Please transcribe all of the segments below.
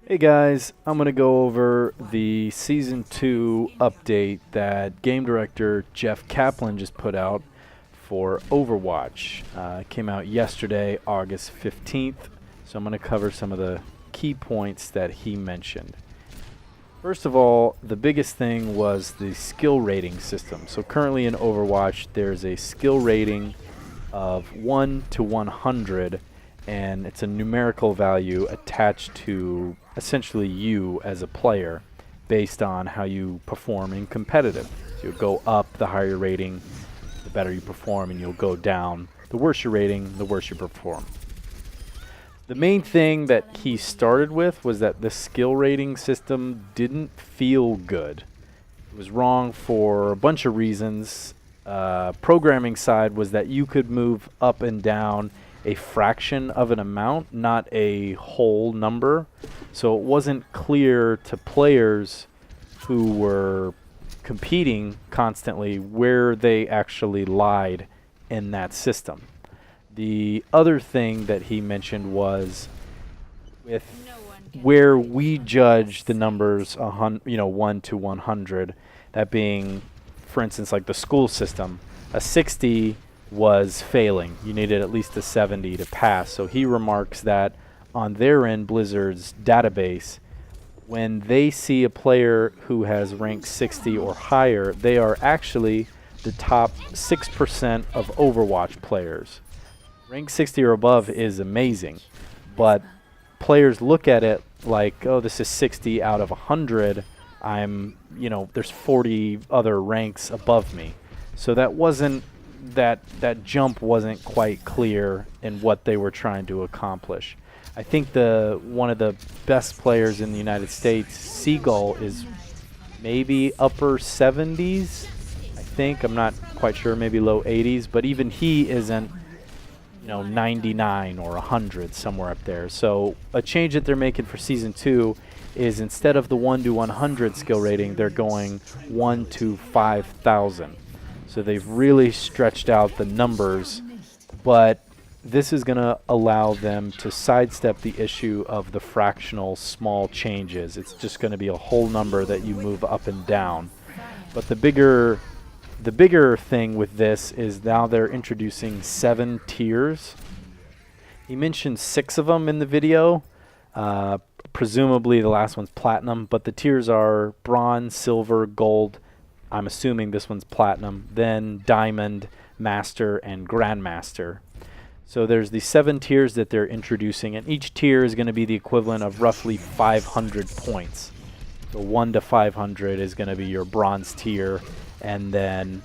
Hey guys, I'm going to go over the Season 2 update that game director Jeff Kaplan just put out for Overwatch. It came out yesterday, August 15th, so I'm going to cover some of the key points that he mentioned. First of all, the biggest thing was the skill rating system. So currently in Overwatch, there's a skill rating of 1 to 100, and it's a numerical value attached to essentially you as a player based on how you perform in competitive. So you'll go up the higher your rating, the better you perform, and you'll go down. The worse your rating, the worse you perform. The main thing that he started with was that the skill rating system didn't feel good. It was wrong for a bunch of reasons. Programming side was that you could move up and down a fraction of an amount, not a whole number. So it wasn't clear to players who were competing constantly where they actually lied in that system. The other thing that he mentioned was with where we judge the numbers, 1 to 100, that being, for instance, like the school system, a 60 was failing. You needed at least a 70 to pass. So he remarks that on their end, Blizzard's database, when they see a player who has ranked 60 or higher, they are actually the top 6% of Overwatch players. Rank 60 or above is amazing, but players look at it like, oh, this is 60 out of 100. There's 40 other ranks above me. So that wasn't, that jump wasn't quite clear in what they were trying to accomplish. I think one of the best players in the United States, Seagull, is maybe upper 70s, I think. I'm not quite sure, maybe low 80s, but even he isn't 99 or 100, somewhere up there. So a change that they're making for Season 2 is instead of the 1 to 100 skill rating, they're going 1 to 5,000. So they've really stretched out the numbers, but this is going to allow them to sidestep the issue of the fractional small changes. It's just going to be a whole number that you move up and down. But the bigger thing with this is now they're introducing 7 tiers. He mentioned 6 of them in the video. Presumably the last one's platinum, but the tiers are bronze, silver, gold. I'm assuming this one's platinum, then diamond, master, and grandmaster. So there's the 7 tiers that they're introducing, and each tier is going to be the equivalent of roughly 500 points. So 1 to 500 is going to be your bronze tier, and then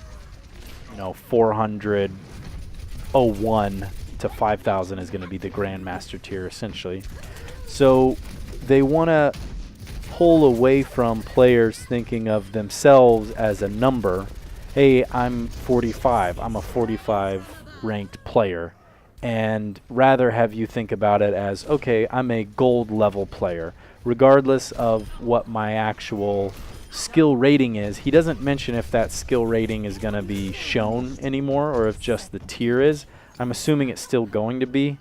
401 to 5,000 is going to be the grandmaster tier, essentially. So they want to pull away from players thinking of themselves as a number. Hey, I'm 45. I'm a 45 ranked player. And rather have you think about it as, okay, I'm a gold level player. Regardless of what my actual skill rating is, he doesn't mention if that skill rating is going to be shown anymore or if just the tier is. I'm assuming it's still going to be.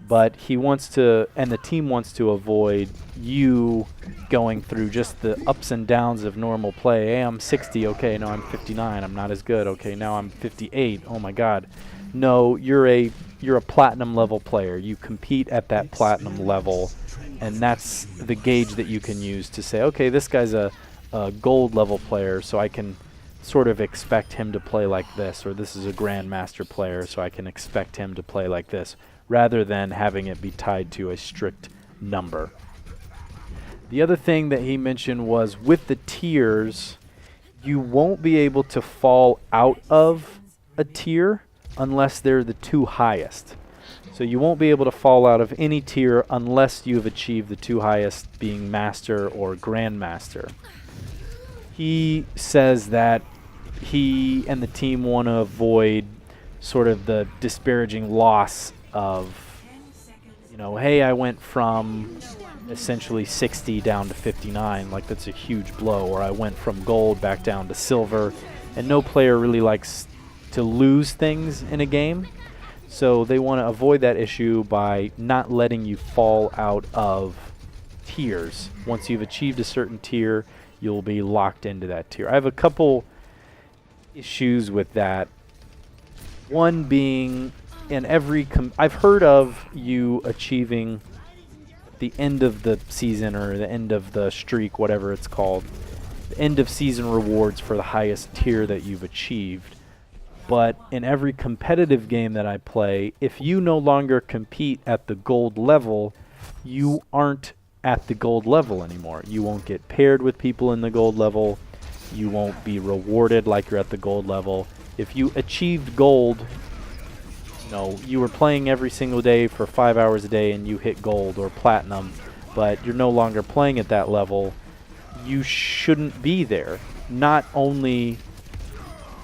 But he wants to, and the team wants to avoid you going through just the ups and downs of normal play. Hey, I'm 60. Okay, no, I'm 59. I'm not as good. Okay, now I'm 58. Oh my God. No, you're a platinum level player. You compete at that platinum level, and that's the gauge that you can use to say, okay, this guy's a gold level player, so I can sort of expect him to play like this, or this is a grandmaster player, so I can expect him to play like this, rather than having it be tied to a strict number. The other thing that he mentioned was with the tiers, you won't be able to fall out of a tier unless they're the 2 highest. So you won't be able to fall out of any tier unless you've achieved the 2 highest, being master or grandmaster. He says that he and the team want to avoid sort of the disparaging loss of, hey, I went from essentially 60 down to 59, like that's a huge blow, or I went from gold back down to silver, and no player really likes to lose things in a game. So they want to avoid that issue by not letting you fall out of tiers. Once you've achieved a certain tier, you'll be locked into that tier. I have a couple issues with that. One being, in every I've heard of you achieving the end of the season or the end of the streak, whatever it's called, the end of season rewards for the highest tier that you've achieved. But in every competitive game that I play, if you no longer compete at the gold level, you aren't at the gold level anymore. You won't get paired with people in the gold level. You won't be rewarded like you're at the gold level. If you achieved gold, you were playing every single day for 5 hours a day and you hit gold or platinum, but you're no longer playing at that level, you shouldn't be there. Not only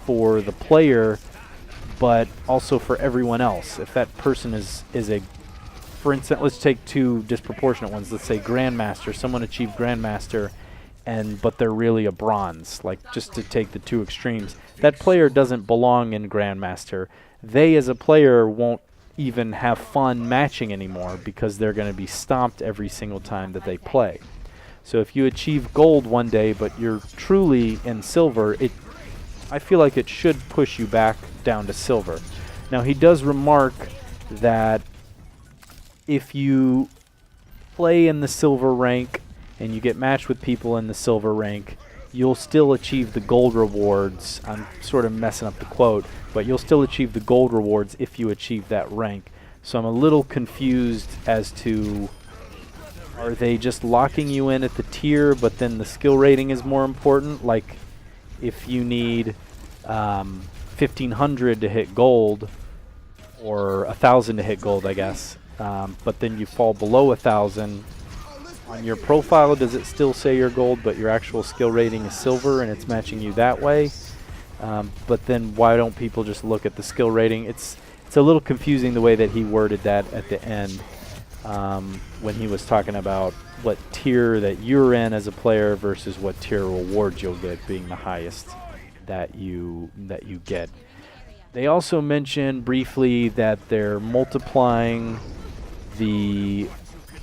for the player, but also for everyone else. If that person is a, for instance, let's take two disproportionate ones. Let's say Grandmaster. Someone achieved Grandmaster, but they're really a bronze. Like, just to take the two extremes, that player doesn't belong in Grandmaster. They, as a player, won't even have fun matching anymore because they're going to be stomped every single time that they play. So if you achieve gold one day, but you're truly in silver, I feel like it should push you back down to silver. Now, he does remark that if you play in the silver rank and you get matched with people in the silver rank, you'll still achieve the gold rewards. I'm sort of messing up the quote, but you'll still achieve the gold rewards if you achieve that rank. So I'm a little confused as to, are they just locking you in at the tier, but then the skill rating is more important? Like, if you need 1,500 to hit gold, or 1,000 to hit gold, I guess, but then you fall below 1,000, on your profile, does it still say you're gold, but your actual skill rating is silver, and it's matching you that way? But then why don't people just look at the skill rating? It's a little confusing the way that he worded that at the end, when he was talking about what tier that you're in as a player versus what tier rewards you'll get being the highest that you get. They also mentioned briefly that they're multiplying the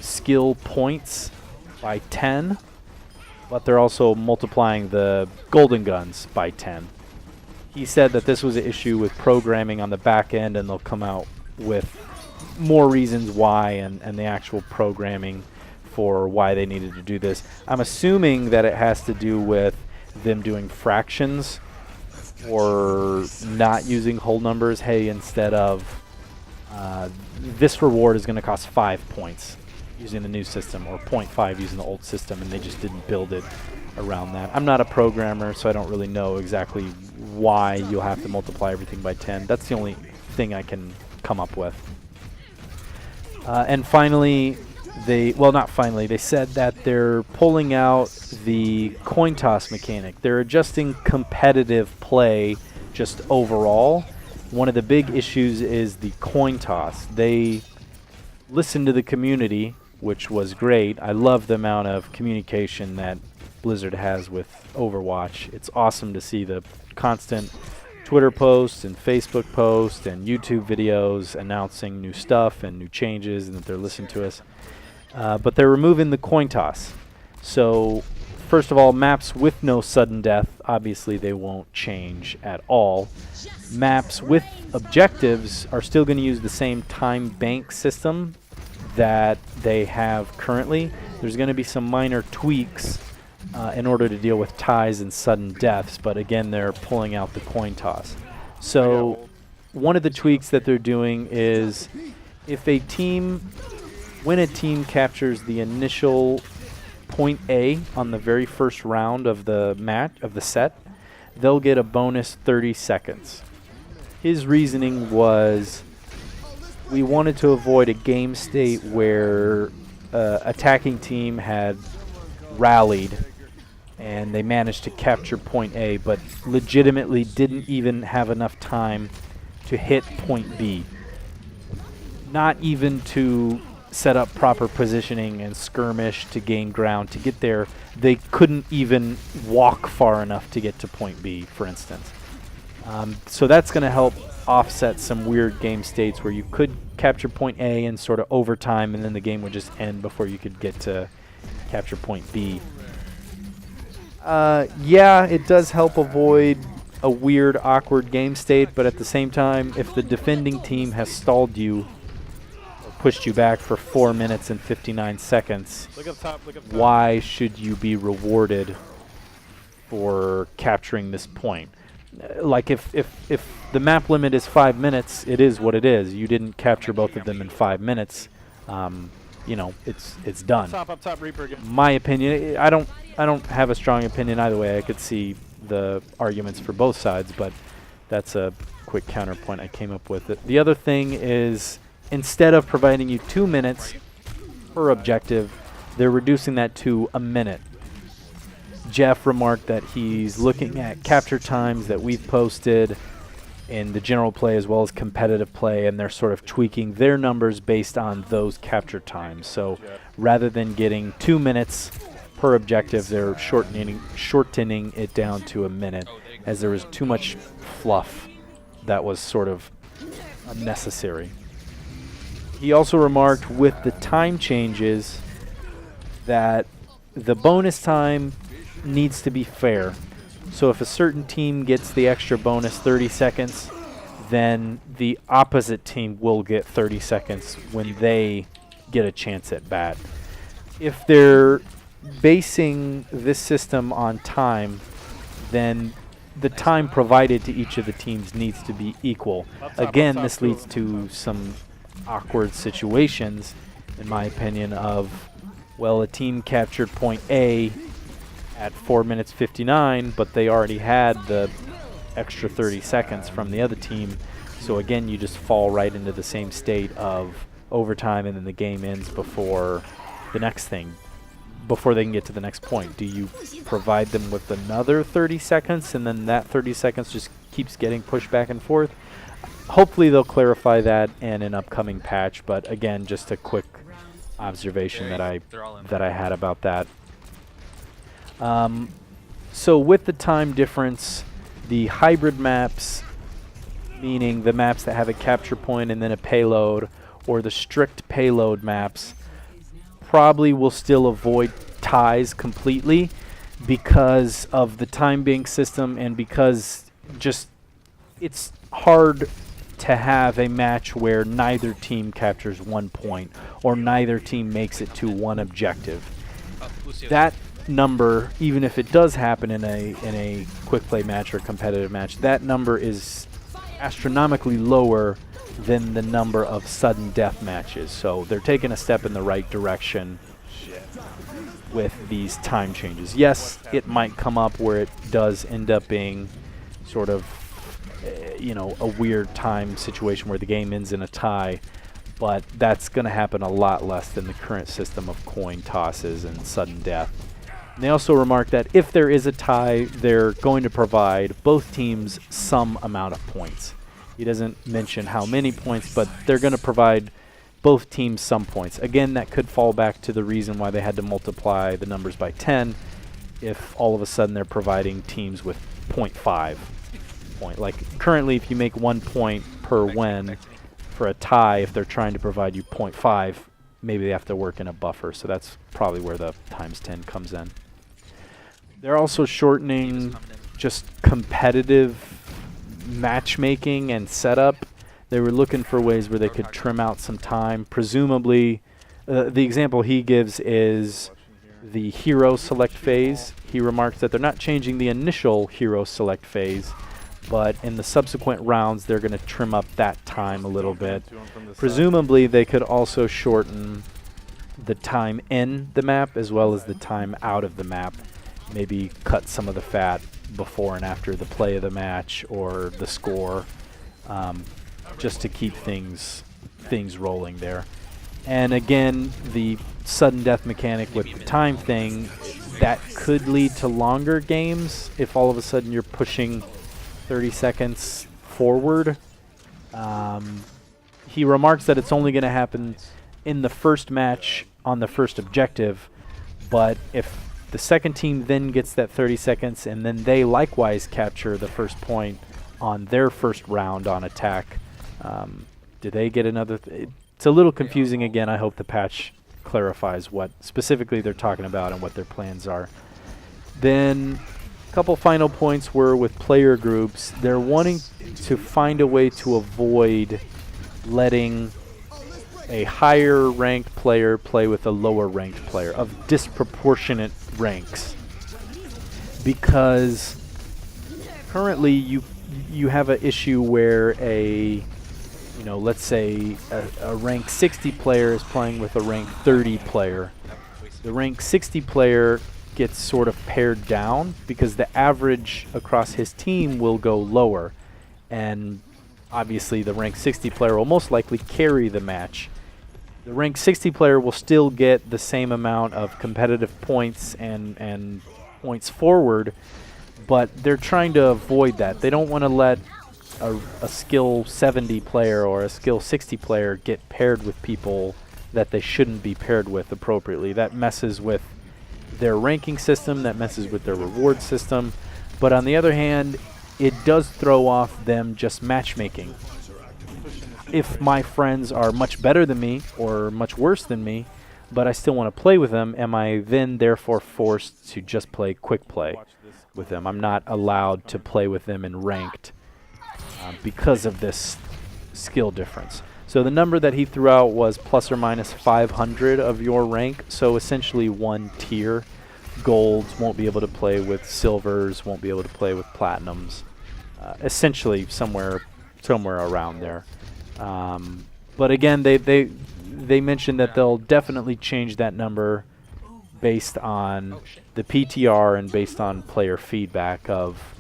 skill points by 10, but they're also multiplying the golden guns by 10. He said that this was an issue with programming on the back end, and they'll come out with more reasons why and the actual programming for why they needed to do this. I'm assuming that it has to do with them doing fractions or not using whole numbers. Hey, instead of this reward is going to cost 5 points using the new system, or 0.5 using the old system, and they just didn't build it around that. I'm not a programmer, so I don't really know exactly why you'll have to multiply everything by 10. That's the only thing I can come up with. And finally, they said that they're pulling out the coin toss mechanic. They're adjusting competitive play just overall. One of the big issues is the coin toss. They listened to the community, which was great. I love the amount of communication that Blizzard has with Overwatch. It's awesome to see the constant Twitter posts and Facebook posts and YouTube videos announcing new stuff and new changes, and that they're listening to us. But they're removing the coin toss. So, first of all, maps with no sudden death, obviously they won't change at all. Maps with objectives are still going to use the same time bank system that they have currently. There's going to be some minor tweaks in order to deal with ties and sudden deaths, but again, they're pulling out the coin toss. So one of the tweaks that they're doing is when a team captures the initial point A on the very first round of the set, they'll get a bonus 30 seconds. His reasoning was, we wanted to avoid a game state where attacking team had rallied and they managed to capture point A, but legitimately didn't even have enough time to hit point B. Not even to set up proper positioning and skirmish to gain ground to get there. They couldn't even walk far enough to get to point B, for instance. So that's going to help offset some weird game states where you could capture point A in sort of overtime, and then the game would just end before you could get to capture point B. Yeah, it does help avoid a weird, awkward game state, but at the same time, if the defending team has stalled you, or pushed you back for 4 minutes and 59 seconds, why should you be rewarded for capturing this point? Like if the map limit is 5 minutes, it is what it is. You didn't capture both of them in 5 minutes. You know, it's done. Up top, Reaper again. My opinion, I don't have a strong opinion either way. I could see the arguments for both sides, but that's a quick counterpoint I came up with. The other thing is, instead of providing you 2 minutes per objective, they're reducing that to a minute. Jeff remarked that he's looking at capture times that we've posted in the general play as well as competitive play, and they're sort of tweaking their numbers based on those capture times. So rather than getting 2 minutes per objective, they're shortening it down to a minute, as there was too much fluff that was sort of unnecessary. He also remarked with the time changes that the bonus time needs to be fair. So if a certain team gets the extra bonus 30 seconds, then the opposite team will get 30 seconds when they get a chance at bat. If they're basing this system on time, then the time provided to each of the teams needs to be equal. Again, this leads to some awkward situations, in my opinion, of, well, a team captured point A at 4 minutes 59, but they already had the extra 30 seconds from the other team. So again, you just fall right into the same state of overtime, and then the game ends before the next thing, before they can get to the next point. Do you provide them with another 30 seconds, and then that 30 seconds just keeps getting pushed back and forth? Hopefully they'll clarify that in an upcoming patch, but again, just a quick observation that I had about that. So with the time difference, the hybrid maps, meaning the maps that have a capture point and then a payload, or the strict payload maps, probably will still avoid ties completely because of the time bank system, and because just it's hard to have a match where neither team captures 1 point or neither team makes it to one objective. That number, even if it does happen in a quick play match or competitive match, that number is astronomically lower than the number of sudden death matches. So they're taking a step in the right direction with these time changes. Yes, it might come up where it does end up being sort of you know, a weird time situation where the game ends in a tie, but that's going to happen a lot less than the current system of coin tosses and sudden death. And they also remarked that if there is a tie, they're going to provide both teams some amount of points. He doesn't mention how many points, but they're going to provide both teams some points. Again, that could fall back to the reason why they had to multiply the numbers by 10 if all of a sudden they're providing teams with 0.5 point. Like currently, if you make 1 point per win for a tie, if they're trying to provide you 0.5, maybe they have to work in a buffer. So that's probably where the times 10 comes in. They're also shortening just competitive matchmaking and setup. They were looking for ways where they could trim out some time. Presumably, the example he gives is the hero select phase. He remarks that they're not changing the initial hero select phase, but in the subsequent rounds, they're going to trim up that time a little bit. Presumably, they could also shorten the time in the map as well as the time out of the map. Maybe cut some of the fat before and after the play of the match or the score, just to keep things rolling there. And again, the sudden death mechanic with the time thing, that could lead to longer games if all of a sudden you're pushing 30 seconds forward. He remarks that it's only going to happen in the first match on the first objective, but if the second team then gets that 30 seconds and then they likewise capture the first point on their first round on attack, do they get another? It's a little confusing again. I hope the patch clarifies what specifically they're talking about and what their plans are. Then a couple final points were with player groups. They're wanting to find a way to avoid letting a higher ranked player play with a lower ranked player of disproportionate ranks, because currently you have an issue where let's say a rank 60 player is playing with a rank 30 player. The rank 60 player gets sort of pared down because the average across his team will go lower, and obviously the rank 60 player will most likely carry the match. The rank 60 player will still get the same amount of competitive points and points forward, but they're trying to avoid that. They don't want to let a skill 70 player or a skill 60 player get paired with people that they shouldn't be paired with appropriately. That messes with their ranking system, that messes with their reward system. But on the other hand, it does throw off them just matchmaking. If my friends are much better than me or much worse than me, but I still want to play with them, am I then therefore forced to just play quick play with them? I'm not allowed to play with them in ranked because of this skill difference. So the number that he threw out was plus or minus 500 of your rank, so essentially one tier. Golds won't be able to play with silvers, won't be able to play with platinums, essentially somewhere around there. But again, they mentioned that they'll definitely change that number based on the PTR and based on player feedback of,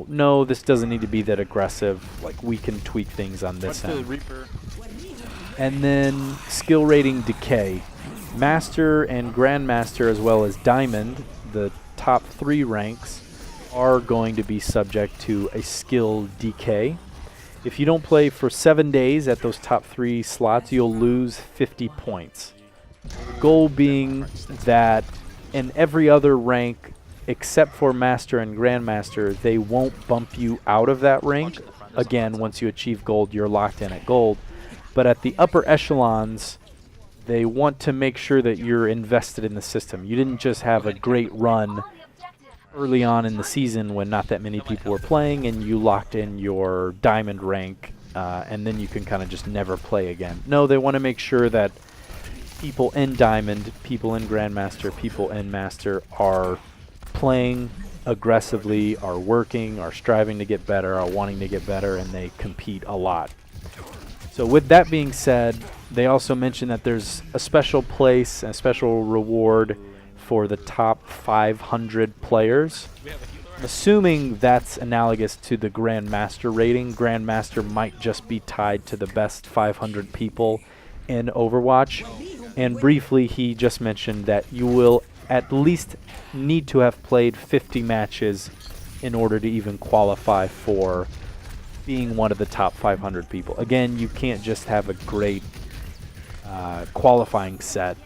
no, this doesn't need to be that aggressive. Like, we can tweak things on this end. And then skill rating decay. Master and Grandmaster, as well as Diamond, the top 3 ranks, are going to be subject to a skill decay. If you don't play for 7 days at those top 3 slots, you'll lose 50 points. The goal being that in every other rank, except for Master and Grandmaster, they won't bump you out of that rank. Again, once you achieve gold, you're locked in at gold. But at the upper echelons, they want to make sure that you're invested in the system. You didn't just have a great run early on in the season when not that many people were playing and you locked in your diamond rank and then you can kind of just never play again. No, they want to make sure that people in Diamond, people in Grandmaster, people in Master are playing aggressively, are working, are striving to get better, are wanting to get better, and they compete a lot. So with that being said, they also mentioned that there's a special place, a special reward for the top 500 players. I'm assuming that's analogous to the Grandmaster rating. Grandmaster might just be tied to the best 500 people in Overwatch. And briefly, he just mentioned that you will at least need to have played 50 matches in order to even qualify for being one of the top 500 people. Again, you can't just have a great qualifying set,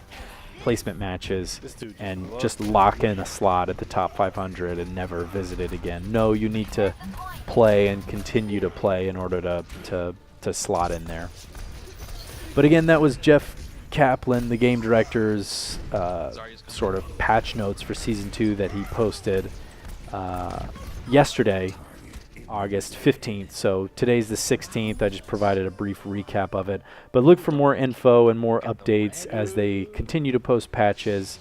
placement matches, and just lock in a slot at the top 500 and never visit it again. No, you need to play and continue to play in order to slot in there. But again, that was Jeff Kaplan, the game director's sort of patch notes for Season 2 that he posted yesterday, August 15th. So today's the 16th. I just provided a brief recap of it. But look for more info and more updates as they continue to post patches.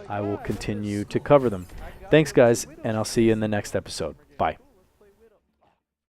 I will continue to cover them. Thanks, guys, and I'll see you in the next episode. Bye.